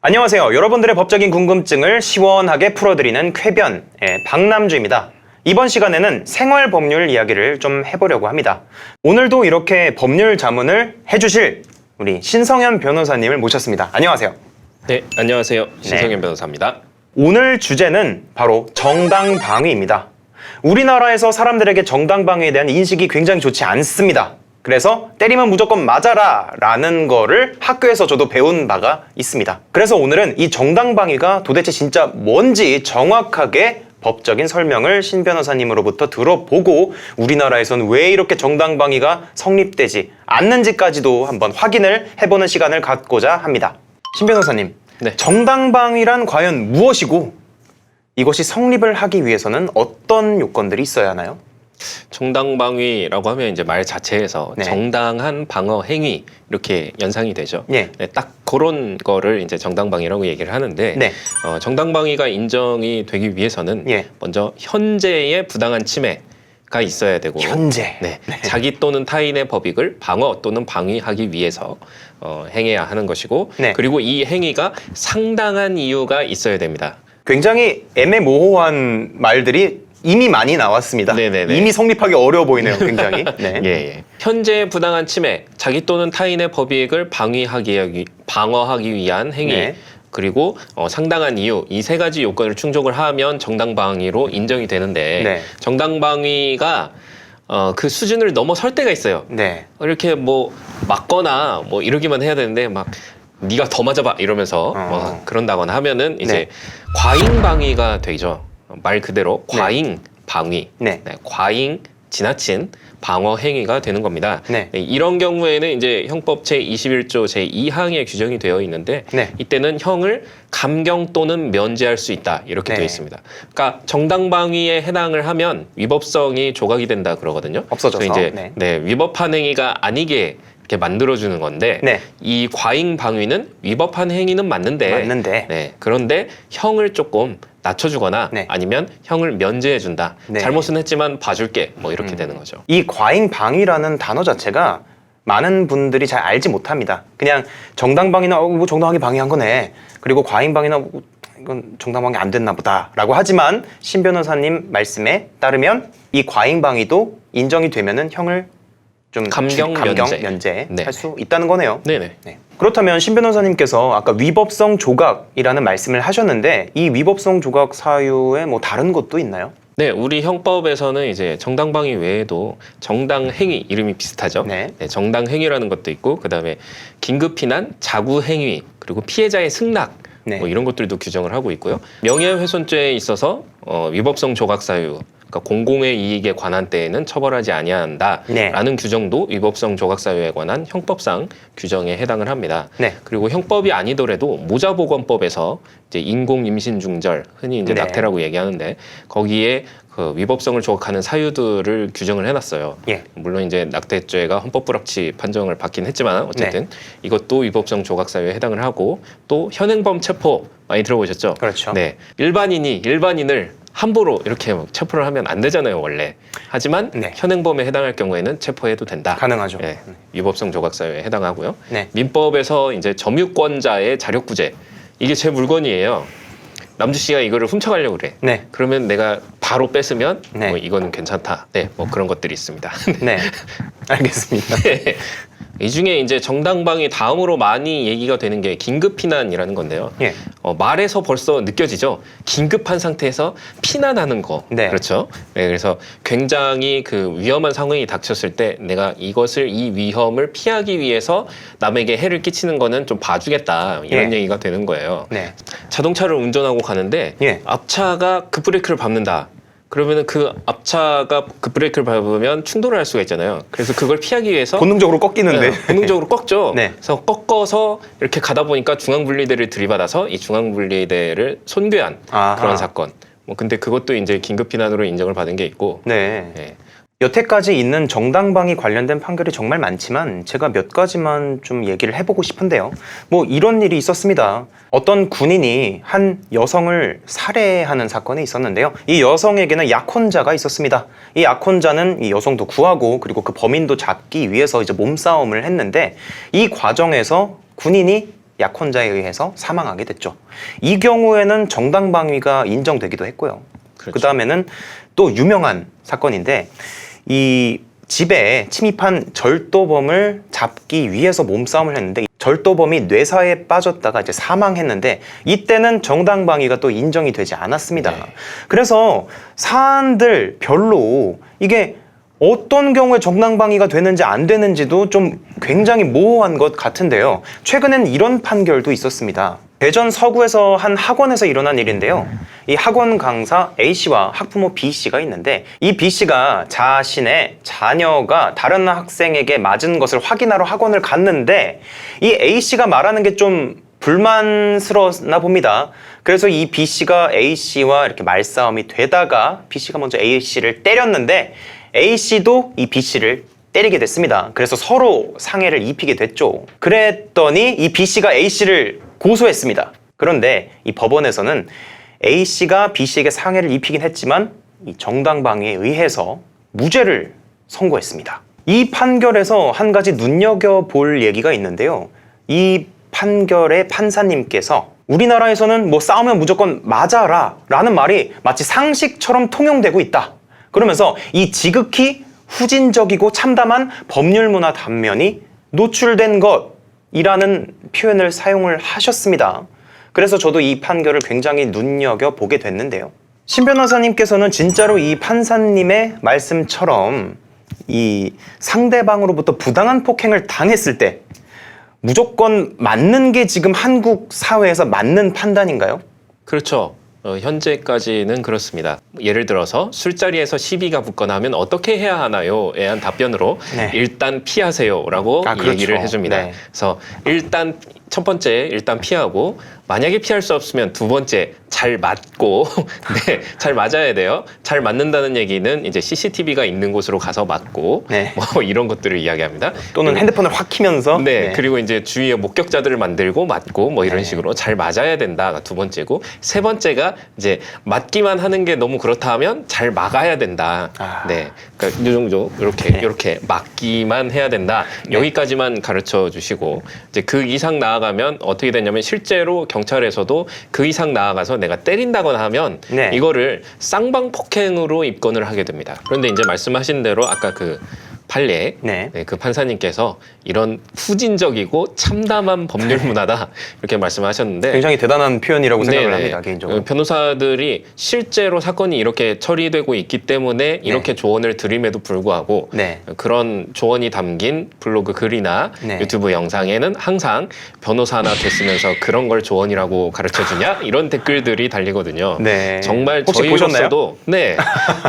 안녕하세요. 여러분들의 법적인 궁금증을 시원하게 풀어드리는 쾌변의 박남주입니다. 이번 시간에는 생활법률 이야기를 좀 해보려고 합니다. 오늘도 이렇게 법률 자문을 해주실 우리 신성현 변호사님을 모셨습니다. 안녕하세요. 네, 안녕하세요. 신성현 변호사입니다. 오늘 주제는 바로 정당방위입니다. 우리나라에서 사람들에게 정당방위에 대한 인식이 굉장히 좋지 않습니다. 그래서 때리면 무조건 맞아라 라는 거를 학교에서 저도 배운 바가 있습니다. 그래서 오늘은 이 정당방위가 도대체 진짜 뭔지 정확하게 법적인 설명을 신 변호사님으로부터 들어보고 우리나라에서는 왜 이렇게 정당방위가 성립되지 않는지까지도 한번 확인을 해보는 시간을 갖고자 합니다. 신 변호사님, 네. 정당방위란 과연 무엇이고 이것이 성립을 하기 위해서는 어떤 요건들이 있어야 하나요? 정당방위라고 하면 이제 말 자체에서 네. 정당한 방어 행위 이렇게 연상이 되죠. 예. 네, 딱 그런 거를 이제 정당방위라고 얘기를 하는데 네. 정당방위가 인정이 되기 위해서는 예. 먼저 현재의 부당한 침해가 있어야 되고 현재. 네, 자기 또는 타인의 법익을 방어 또는 방위하기 위해서 행해야 하는 것이고 네. 그리고 이 행위가 상당한 이유가 있어야 됩니다. 굉장히 애매모호한 말들이 이미 많이 나왔습니다. 네네네. 이미 성립하기 어려워 보이네요, 굉장히. 네. 예. 현재 부당한 침해, 자기 또는 타인의 법익을 방어하기 위한 행위, 네. 그리고 상당한 이유, 이 세 가지 요건을 충족을 하면 정당방위로 인정이 되는데 네. 정당방위가 그 수준을 넘어설 때가 있어요. 네. 이렇게 뭐 맞거나 뭐 이러기만 해야 되는데 막 네가 더 맞아봐 이러면서 뭐 그런다거나 하면은 이제 네. 과잉방위가 되죠. 말 그대로 과잉 방위, 네. 과잉 지나친 방어 행위가 되는 겁니다. 네. 이런 경우에는 이제 형법 제21조 제2항에 규정이 되어 있는데 네. 이때는 형을 감경 또는 면제할 수 있다 이렇게 네. 되어 있습니다. 그러니까 정당방위에 해당을 하면 위법성이 조각이 된다 그러거든요. 없어져서. 그래서 이제 위법한 행위가 아니게 이렇게 만들어주는 건데 네. 이 과잉 방위는 위법한 행위는 맞는데 그런데 형을 조금 낮춰주거나 네. 아니면 형을 면제해준다. 네. 잘못은 했지만 봐줄게. 뭐 이렇게 되는 거죠. 이 과잉방위라는 단어 자체가 많은 분들이 잘 알지 못합니다. 그냥 정당방위나 뭐 정당하게 방위한 거네. 그리고 과잉방위나 뭐 이건 정당방위 안 됐나 보다 라고 하지만 신 변호사님 말씀에 따르면 이 과잉방위도 인정이 되면은 형을 좀 감경 면제. 네. 할 수 있다는 거네요. 네네. 네. 그렇다면 신 변호사님께서 아까 위법성 조각이라는 말씀을 하셨는데 이 위법성 조각 사유에 뭐 다른 것도 있나요? 네, 우리 형법에서는 이제 정당방위 외에도 정당행위 이름이 비슷하죠. 네. 정당행위라는 것도 있고 그다음에 긴급피난, 자구행위 그리고 피해자의 승낙 네. 뭐 이런 것들도 규정을 하고 있고요. 명예훼손죄에 있어서 위법성 조각 사유 그러니까 공공의 이익에 관한 때에는 처벌하지 아니한다라는 규정도 위법성 조각 사유에 관한 형법상 규정에 해당을 합니다. 네. 그리고 형법이 아니더라도 모자보건법에서 이제 인공임신중절 흔히 이제 네. 낙태라고 얘기하는데 거기에 그 위법성을 조각하는 사유들을 규정을 해놨어요. 예. 물론 이제 낙태죄가 헌법불합치 판정을 받긴 했지만 어쨌든 이것도 위법성 조각 사유에 해당을 하고 또 현행범 체포 많이 들어보셨죠? 그렇죠. 네, 일반인을 함부로 이렇게 체포를 하면 안 되잖아요, 원래. 하지만 네. 현행범에 해당할 경우에는 체포해도 된다. 가능하죠. 네, 위법성 조각 사유에 해당하고요. 네. 민법에서 이제 점유권자의 자력구제 이게 제 물건이에요. 남주 씨가 이거를 훔쳐가려고 그래. 네. 그러면 내가 바로 뺏으면 네. 뭐 이거는 괜찮다. 네, 뭐 그런 것들이 있습니다. 네. 알겠습니다. 이 중에 이제 정당방위 다음으로 많이 얘기가 되는 게 긴급피난이라는 건데요. 예. 말에서 벌써 느껴지죠. 긴급한 상태에서 피난하는 거. 네. 그렇죠. 네, 그래서 굉장히 그 위험한 상황이 닥쳤을 때 내가 이 위험을 피하기 위해서 남에게 해를 끼치는 거는 좀 봐주겠다. 이런 예. 얘기가 되는 거예요. 네. 자동차를 운전하고 가는데 예. 앞차가 급브레이크를 밟는다. 그러면은 그 앞차가 급브레이크를 밟으면 충돌을 할 수가 있잖아요. 그래서 그걸 피하기 위해서 본능적으로 꺾이는데. 네, 본능적으로 꺾죠. 네. 그래서 꺾어서 이렇게 가다 보니까 중앙분리대를 들이받아서 이 중앙분리대를 손괴한 아하. 그런 사건. 뭐 근데 그것도 이제 긴급피난으로 인정을 받은 게 있고. 네. 네. 여태까지 있는 정당방위 관련된 판결이 정말 많지만 제가 몇 가지만 좀 얘기를 해보고 싶은데요. 뭐 이런 일이 있었습니다. 어떤 군인이 한 여성을 살해하는 사건이 있었는데요. 이 여성에게는 약혼자가 있었습니다. 이 약혼자는 이 여성도 구하고 그리고 그 범인도 잡기 위해서 이제 몸싸움을 했는데 이 과정에서 군인이 약혼자에 의해서 사망하게 됐죠. 이 경우에는 정당방위가 인정되기도 했고요. 그렇죠. 그 다음에는 또 유명한 사건인데 이 집에 침입한 절도범을 잡기 위해서 몸싸움을 했는데 절도범이 뇌사에 빠졌다가 이제 사망했는데 이때는 정당방위가 또 인정이 되지 않았습니다. 네. 그래서 사안들 별로 이게 어떤 경우에 정당방위가 되는지 안 되는지도 좀 굉장히 모호한 것 같은데요. 최근엔 이런 판결도 있었습니다. 대전 서구에서 한 학원에서 일어난 일인데요. 이 학원 강사 A씨와 학부모 B씨가 있는데 이 B씨가 자신의 자녀가 다른 학생에게 맞은 것을 확인하러 학원을 갔는데 이 A씨가 말하는 게 좀 불만스러웠나 봅니다. 그래서 이 B씨가 A씨와 이렇게 말싸움이 되다가 B씨가 먼저 A씨를 때렸는데 A씨도 이 B씨를 때리게 됐습니다. 그래서 서로 상해를 입히게 됐죠. 그랬더니 이 B씨가 A씨를 고소했습니다. 그런데 이 법원에서는 A씨가 B씨에게 상해를 입히긴 했지만 이 정당방위에 의해서 무죄를 선고했습니다. 이 판결에서 한 가지 눈여겨볼 얘기가 있는데요. 이 판결의 판사님께서 우리나라에서는 뭐 싸우면 무조건 맞아라 라는 말이 마치 상식처럼 통용되고 있다. 그러면서 이 지극히 후진적이고 참담한 법률 문화 단면이 노출된 것이라는 표현을 사용을 하셨습니다. 그래서 저도 이 판결을 굉장히 눈여겨보게 됐는데요. 신 변호사님께서는 진짜로 이 판사님의 말씀처럼 이 상대방으로부터 부당한 폭행을 당했을 때 무조건 맞는 게 지금 한국 사회에서 맞는 판단인가요? 그렇죠. 현재까지는 그렇습니다. 예를 들어서 술자리에서 시비가 붙거나 하면 어떻게 해야 하나요?에 대한 답변으로 네. 일단 피하세요라고 그렇죠. 얘기를 해줍니다. 네. 그래서 일단 첫 번째 일단 피하고 만약에 피할 수 없으면 두 번째 잘 맞고 네, 잘 맞아야 돼요. 잘 맞는다는 얘기는 이제 CCTV가 있는 곳으로 가서 맞고 네. 뭐 이런 것들을 이야기합니다. 또는 핸드폰을 확 키면서 네, 그리고 이제 주위에 목격자들을 만들고 맞고 뭐 이런 네. 식으로 잘 맞아야 된다가 두 번째고 세 번째가 이제 맞기만 하는 게 너무 그렇다 하면 잘 막아야 된다. 아. 네, 그러니까 이 정도 이렇게 막기만 해야 된다. 네. 여기까지만 가르쳐 주시고 이제 그 이상 나아가면 어떻게 되냐면 실제로 경찰에서도 그 이상 나아가서 내가 때린다거나 하면 네. 이거를 쌍방폭행으로 입건을 하게 됩니다. 그런데 이제 말씀하신 대로 아까 그 판례 네. 그 판사님께서 이런 후진적이고 참담한 법률 문화다 이렇게 말씀하셨는데 굉장히 대단한 표현이라고 생각을 네네. 합니다. 개인적으로. 변호사들이 실제로 사건이 이렇게 처리되고 있기 때문에 이렇게 조언을 드림에도 불구하고 네. 그런 조언이 담긴 블로그 글이나 네. 유튜브 영상에는 항상 변호사나 됐으면서 그런 걸 조언이라고 가르쳐주냐 이런 댓글들이 달리거든요. 네. 정말 혹시 보셨나요? 저희로서도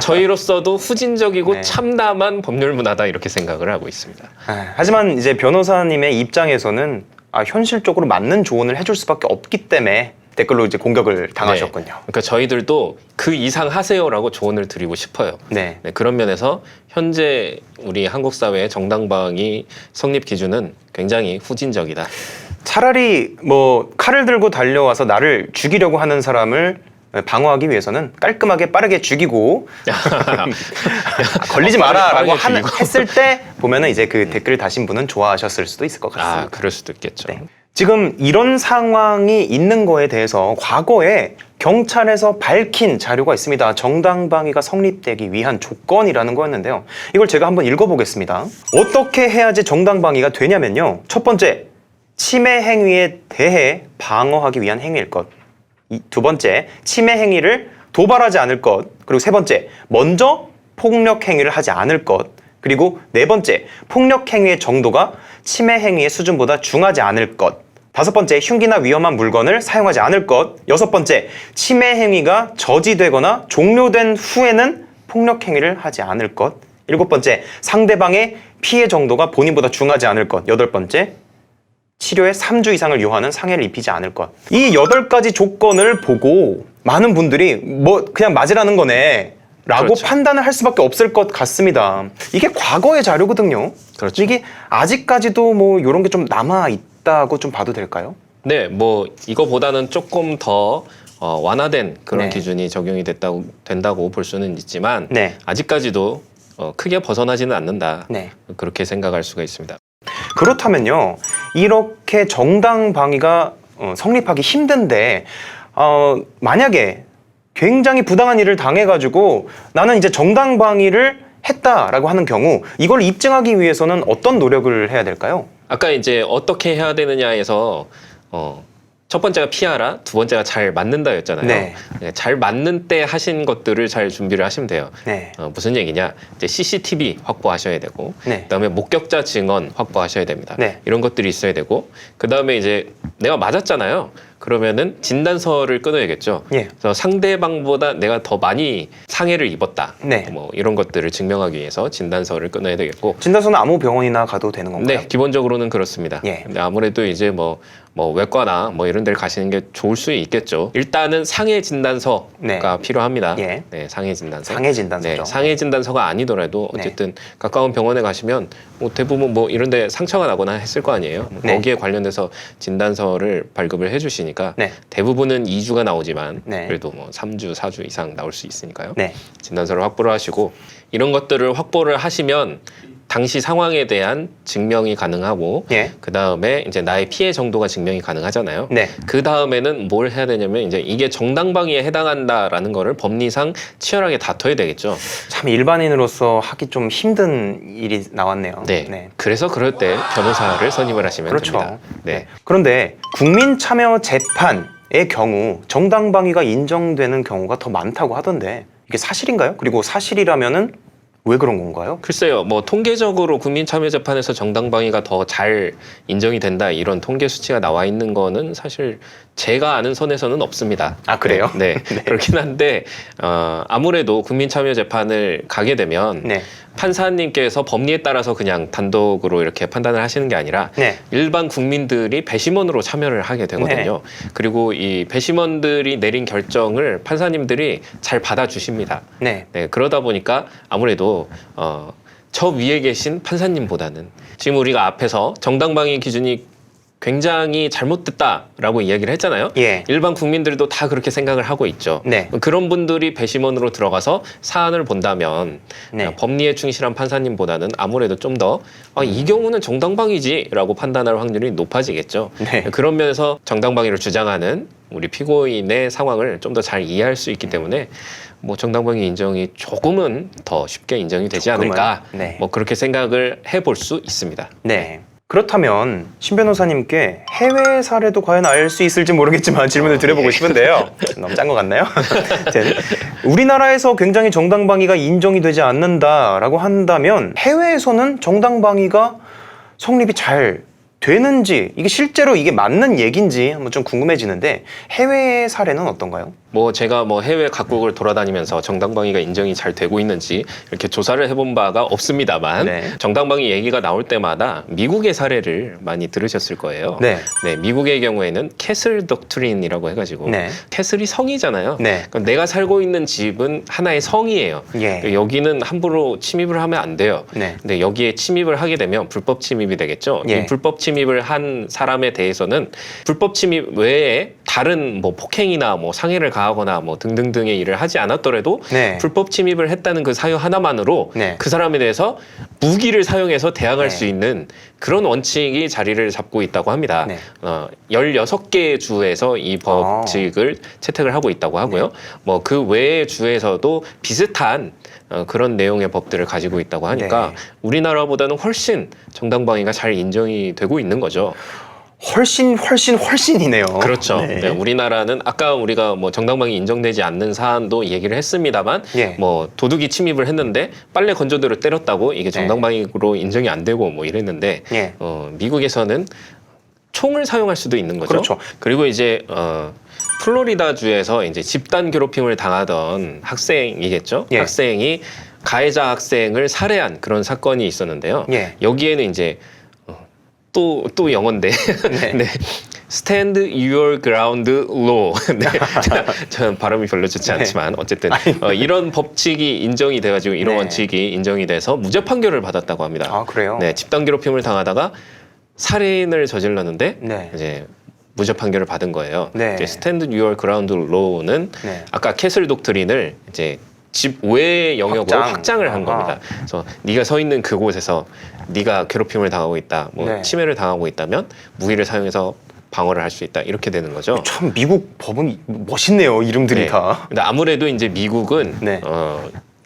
저희로서도 후진적이고 네. 참담한 법률 문화다 이렇게 생각을 하고 있습니다. 하지만 이제 변호사님의 입장에서는 현실적으로 맞는 조언을 해줄 수밖에 없기 때문에 댓글로 이제 공격을 당하셨군요. 네. 그러니까 저희들도 그 이상 하세요라고 조언을 드리고 싶어요. 네. 네, 그런 면에서 현재 우리 한국 사회의 정당방위 성립 기준은 굉장히 후진적이다. 차라리 뭐 칼을 들고 달려와서 나를 죽이려고 하는 사람을 방어하기 위해서는 깔끔하게 빠르게 죽이고 걸리지 마라라고 빠르게 죽이고. 했을 때 보면은 이제 그 댓글 다신 분은 좋아하셨을 수도 있을 것 같습니다. 그럴 수도 있겠죠. 네. 지금 이런 상황이 있는 거에 대해서 과거에 경찰에서 밝힌 자료가 있습니다. 정당방위가 성립되기 위한 조건이라는 거였는데요. 이걸 제가 한번 읽어보겠습니다. 어떻게 해야지 정당방위가 되냐면요. 첫 번째, 침해 행위에 대해 방어하기 위한 행위일 것. 두 번째, 침해 행위를 도발하지 않을 것. 그리고 세 번째, 먼저 폭력 행위를 하지 않을 것. 그리고 네 번째, 폭력 행위의 정도가 침해 행위의 수준보다 중하지 않을 것. 다섯 번째, 흉기나 위험한 물건을 사용하지 않을 것. 여섯 번째, 침해 행위가 저지되거나 종료된 후에는 폭력 행위를 하지 않을 것. 일곱 번째, 상대방의 피해 정도가 본인보다 중하지 않을 것. 여덟 번째, 치료에 3주 이상을 요하는 상해를 입히지 않을 것. 이 8가지 조건을 보고 많은 분들이 뭐 그냥 맞으라는 거네 라고 그렇죠. 판단을 할 수밖에 없을 것 같습니다. 이게 과거의 자료거든요. 그렇죠. 이게 아직까지도 뭐 이런 게 좀 남아 있다고 좀 봐도 될까요? 네, 뭐 이거보다는 조금 더 완화된 그런 네. 기준이 적용이 된다고 볼 수는 있지만 네. 아직까지도 크게 벗어나지는 않는다. 네. 그렇게 생각할 수가 있습니다. 그렇다면요. 이렇게 이렇게 정당방위가 성립하기 힘든데 만약에 굉장히 부당한 일을 당해가지고 나는 이제 정당방위를 했다라고 하는 경우 이걸 입증하기 위해서는 어떤 노력을 해야 될까요? 아까 이제 어떻게 해야 되느냐에서 첫 번째가 피하라, 두 번째가 잘 맞는다였잖아요. 네. 잘 맞는 때 하신 것들을 잘 준비를 하시면 돼요. 네. 무슨 얘기냐? 이제 CCTV 확보하셔야 되고, 네. 그다음에 목격자 증언 확보하셔야 됩니다. 네. 이런 것들이 있어야 되고, 그다음에 이제 내가 맞았잖아요. 그러면은 진단서를 끊어야겠죠. 예. 그래서 상대방보다 내가 더 많이 상해를 입었다. 네. 뭐 이런 것들을 증명하기 위해서 진단서를 끊어야 되겠고, 진단서는 아무 병원이나 가도 되는 건가요? 네, 기본적으로는 그렇습니다. 예. 근데 아무래도 이제 뭐 외과나 뭐 이런 데를 가시는 게 좋을 수 있겠죠. 일단은 상해 진단서가 네. 필요합니다. 예. 네, 상해 진단서. 상해 진단서죠. 네, 상해 진단서가 아니더라도 네. 어쨌든 가까운 병원에 가시면 뭐 대부분 뭐 이런 데 상처가 나거나 했을 거 아니에요. 네. 거기에 관련돼서 진단서를 발급을 해 주시니까 네. 대부분은 2주가 나오지만 네. 그래도 뭐 3주, 4주 이상 나올 수 있으니까요. 네. 진단서를 확보를 하시고 이런 것들을 확보를 하시면 당시 상황에 대한 증명이 가능하고 예. 그 다음에 이제 나의 피해 정도가 증명이 가능하잖아요. 네. 그 다음에는 뭘 해야 되냐면 이제 이게 정당방위에 해당한다라는 거를 법리상 치열하게 다퉈야 되겠죠. 참 일반인으로서 하기 좀 힘든 일이 나왔네요. 네. 그래서 그럴 때 변호사를 선임을 하시면 그렇죠. 됩니다. 네. 그런데 국민 참여 재판의 경우 정당방위가 인정되는 경우가 더 많다고 하던데 이게 사실인가요? 그리고 사실이라면은 왜 그런 건가요? 글쎄요, 뭐 통계적으로 국민참여재판에서 정당방위가 더 잘 인정이 된다 이런 통계 수치가 나와 있는 거는 사실 제가 아는 선에서는 없습니다. 아, 그래요? 네, 그렇긴 한데 아무래도 국민참여재판을 가게 되면 네. 판사님께서 법리에 따라서 그냥 단독으로 이렇게 판단을 하시는 게 아니라 네. 일반 국민들이 배심원으로 참여를 하게 되거든요. 그리고 이 배심원들이 내린 결정을 판사님들이 잘 받아주십니다. 네. 네, 그러다 보니까 아무래도 저 위에 계신 판사님보다는 지금 우리가 앞에서 정당방위 기준이 굉장히 잘못됐다라고 이야기를 했잖아요. 예. 일반 국민들도 다 그렇게 생각을 하고 있죠. 네. 그런 분들이 배심원으로 들어가서 사안을 본다면 네. 법리에 충실한 판사님보다는 아무래도 좀 더 이 경우는 정당방위지라고 판단할 확률이 높아지겠죠. 네. 그런 면에서 정당방위를 주장하는 우리 피고인의 상황을 좀 더 잘 이해할 수 있기 때문에 뭐 정당방위 인정이 조금은 더 쉽게 인정이 되지 조금은. 않을까 네. 뭐 그렇게 생각을 해볼 수 있습니다. 네. 그렇다면 신 변호사님께 해외 사례도 과연 알 수 있을지 모르겠지만 질문을 드려보고 싶은데요. 너무 짠 것 같나요? 우리나라에서 굉장히 정당방위가 인정이 되지 않는다라고 한다면 해외에서는 정당방위가 성립이 잘 되는지 이게 실제로 이게 맞는 얘기인지 한번 좀 궁금해지는데 해외 사례는 어떤가요? 뭐 제가 뭐 해외 각국을 돌아다니면서 정당방위가 인정이 잘 되고 있는지 이렇게 조사를 해본 바가 없습니다만 네. 정당방위 얘기가 나올 때마다 미국의 사례를 많이 들으셨을 거예요. 네. 네, 미국의 경우에는 캐슬 덕트린이라고 해가지고 네. 캐슬이 성이잖아요. 네. 그럼 내가 살고 있는 집은 하나의 성이에요. 예. 여기는 함부로 침입을 하면 안 돼요. 네. 근데 여기에 침입을 하게 되면 불법 침입이 되겠죠. 예. 이 불법 침입을 한 사람에 대해서는 불법 침입 외에 다른 뭐 폭행이나 뭐 상해를 가하거나 뭐 등등등의 일을 하지 않았더라도 네. 불법 침입을 했다는 그 사유 하나만으로 네. 그 사람에 대해서 무기를 사용해서 대항할 네. 수 있는 그런 원칙이 자리를 잡고 있다고 합니다. 네. 16개 주에서 이 법칙을 채택을 하고 있다고 하고요. 뭐 그 외의 주에서도 비슷한 그런 내용의 법들을 가지고 있다고 하니까 네. 우리나라보다는 훨씬 정당방위가 잘 인정이 되고 있는 거죠. 훨씬이네요. 그렇죠. 네. 네, 우리나라는 아까 우리가 뭐 정당방위 인정되지 않는 사안도 얘기를 했습니다만 예. 뭐 도둑이 침입을 했는데 빨래 건조대로 때렸다고 이게 정당방위로 인정이 안 되고 뭐 이랬는데 예. 미국에서는 총을 사용할 수도 있는 거죠. 그렇죠. 그리고 이제 플로리다 주에서 이제 집단 괴롭힘을 당하던 학생이겠죠. 예. 학생이 가해자 학생을 살해한 그런 사건이 있었는데요. 예. 여기에는 이제 또 영어인데 네. Stand your ground law. 네. 저는 발음이 별로 좋지 않지만 어쨌든 이런 법칙이 인정이 돼가지고 이런 네. 원칙이 인정이 돼서 무죄 판결을 받았다고 합니다. 아, 그래요? 네, 집단 괴롭힘을 당하다가 살인을 저질렀는데 네. 이제 무죄 판결을 받은 거예요. 네. 이제 Stand your ground law는 네. 아까 캐슬 독트린을 이제 집 외 영역으로 확장을 한 아하. 겁니다. 그래서 네가 서 있는 그곳에서 네가 괴롭힘을 당하고 있다, 뭐 네. 침해를 당하고 있다면 무기를 사용해서 방어를 할 수 있다 이렇게 되는 거죠. 참 미국 법은 멋있네요. 이름들이 네. 다. 근데 아무래도 이제 미국은 네.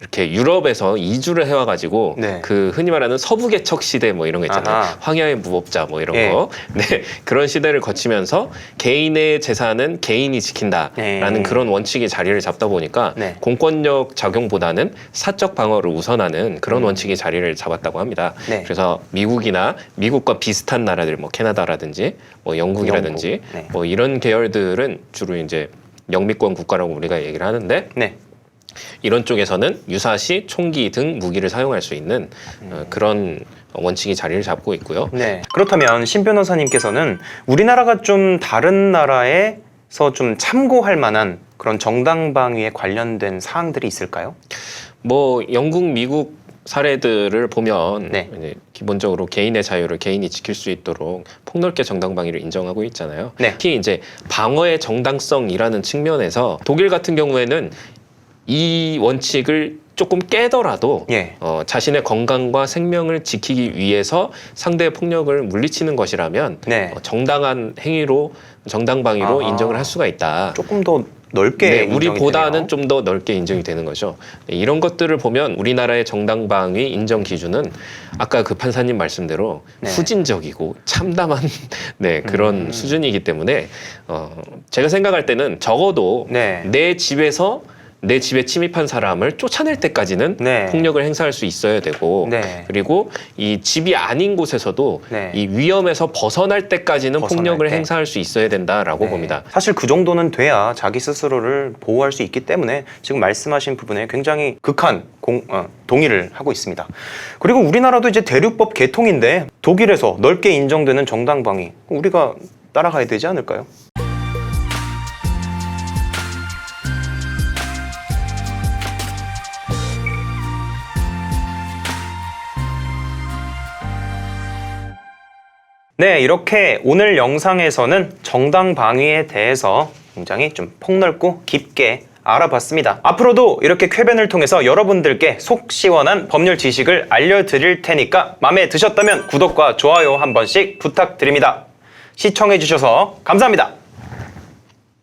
이렇게 유럽에서 이주를 해와가지고 네. 그 흔히 말하는 서부 개척 시대 뭐 이런 거 있잖아요. 아하. 황야의 무법자 뭐 이런 예. 거. 네. 그런 시대를 거치면서 개인의 재산은 개인이 지킨다라는 네. 그런 원칙이 자리를 잡다 보니까 네. 공권력 작용보다는 사적 방어를 우선하는 그런 원칙이 자리를 잡았다고 합니다. 네. 그래서 미국이나 미국과 비슷한 나라들 뭐 캐나다라든지 뭐 영국이라든지 영국. 네. 뭐 이런 계열들은 주로 이제 영미권 국가라고 우리가 얘기를 하는데 네. 이런 쪽에서는 유사시 총기 등 무기를 사용할 수 있는 그런 원칙이 자리를 잡고 있고요. 네. 그렇다면 신 변호사님께서는 우리나라가 좀 다른 나라에서 좀 참고할 만한 그런 정당방위에 관련된 사항들이 있을까요? 뭐 영국, 미국 사례들을 보면 네. 이제 기본적으로 개인의 자유를 개인이 지킬 수 있도록 폭넓게 정당방위를 인정하고 있잖아요. 네. 특히 이제 방어의 정당성이라는 측면에서 독일 같은 경우에는 이 원칙을 조금 깨더라도 예. 자신의 건강과 생명을 지키기 위해서 상대의 폭력을 물리치는 것이라면 네. 정당한 행위로 정당방위로 아하. 인정을 할 수가 있다. 조금 더 넓게 네, 인정이 우리보다는 되네요. 좀 더 넓게 인정이 되는 거죠. 네, 이런 것들을 보면 우리나라의 정당방위 인정 기준은 아까 그 판사님 말씀대로 네. 후진적이고 참담한 네, 그런 수준이기 때문에 제가 생각할 때는 적어도 네. 내 집에서 내 집에 침입한 사람을 쫓아낼 때까지는 네. 폭력을 행사할 수 있어야 되고 네. 그리고 이 집이 아닌 곳에서도 네. 이 위험에서 벗어날 때까지는 벗어날 폭력을 때. 행사할 수 있어야 된다라고 네. 봅니다. 사실 그 정도는 돼야 자기 스스로를 보호할 수 있기 때문에 지금 말씀하신 부분에 굉장히 극한 동의를 하고 있습니다. 그리고 우리나라도 이제 대륙법 개통인데 독일에서 넓게 인정되는 정당방위 우리가 따라가야 되지 않을까요? 네, 이렇게 오늘 영상에서는 정당방위에 대해서 굉장히 좀 폭넓고 깊게 알아봤습니다. 앞으로도 이렇게 쾌변을 통해서 여러분들께 속 시원한 법률 지식을 알려드릴 테니까 마음에 드셨다면 구독과 좋아요 한 번씩 부탁드립니다. 시청해주셔서 감사합니다.